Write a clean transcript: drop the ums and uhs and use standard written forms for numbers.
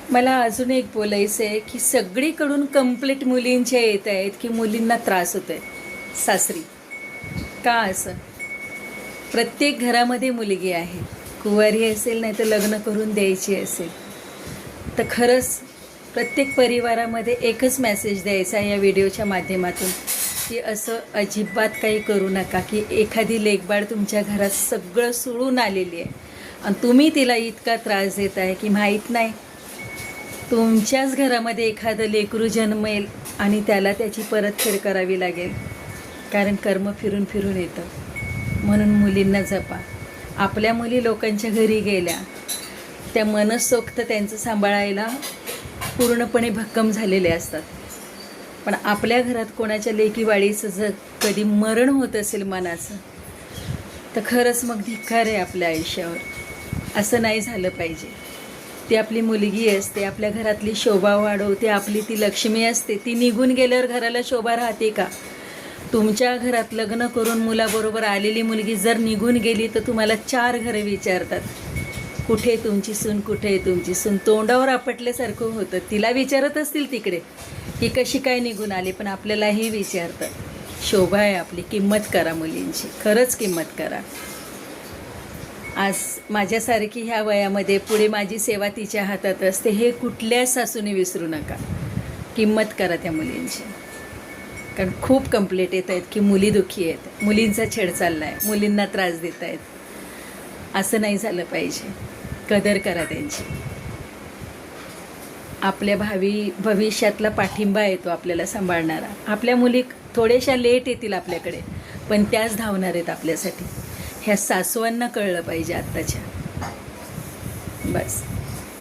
मला अजून एक बोलायचं आहे की सगळीकडून कंप्लेंट मुलींच्या येत आहेत की मुलींना त्रास होतो आहे सासरी. का असं? प्रत्येक घरामध्ये मुलगी आहे, कुवारी असेल नाही तर लग्न करून द्यायची असेल तर खरंच प्रत्येक परिवारामध्ये एकच मेसेज द्यायचा या व्हिडिओच्या माध्यमातून की असं अजिबात काही करू नका की एखादी लेकबाळ तुमच्या घरात सगळं सोडून आलेली आहे आणि तुम्ही तिला इतका त्रास देत आहे की माहीत नाही तुमच्याच घरामध्ये एखादं लेकरू जन्मेल आणि त्याला त्याची परतफेड करावी लागेल, कारण कर्म फिरून फिरून येतं. म्हणून मुलींना जपा. आपल्या मुली लोकांच्या घरी गेल्या त्या मनसोक्त त्यांचं सांभाळायला पूर्णपणे भक्कम झालेले असतात, पण आपल्या घरात कोणाच्या लेकीवाळीचं जर कधी मरण होत असेल मनाचं तर खरंच मग धिक्कार आहे आपल्या आयुष्यावर. असं नाही झालं पाहिजे. ती आपली मुलगी असते, आपल्या घरातली शोभा वाढवते, आपली ती लक्ष्मी असते. ती निघून गेल्यावर घराला शोभा राहते का? तुमच्या घरात लग्न करून मुलाबरोबर आलेली मुलगी जर निघून गेली तर तुम्हाला 4 घरं विचारतात, कुठे तुमची सून, कुठे तुमची सून. तोंडावर आपटल्यासारखं होतं. तिला विचारत असतील तिकडे की कशी काय निघून आली, पण आपल्यालाही विचारतात. शोभा आहे आपली. किंमत करा मुलींची, खरंच किंमत करा. आज माझ्यासारखी ह्या वयामध्ये पुढे माझी सेवा तिच्या हातात असते, हे कुठल्याच सासूने विसरू नका. किंमत करा त्या मुलींची, कारण खूप कंप्लेंट येत आहेत की मुली दुःखी आहेत, मुलींचा छेड चालला आहे, मुलींना त्रास देत आहेत. असं नाही झालं पाहिजे. कदर करा त्यांची. आपल्या भविष्यातला पाठिंबा येतो आपल्याला सांभाळणारा. आपल्या मुली थोड्याशा लेट येतील आपल्याकडे, पण त्याच धावणार आहेत आपल्यासाठी. ह्या सासवांना कळलं पाहिजे आत्ताच्या. बस.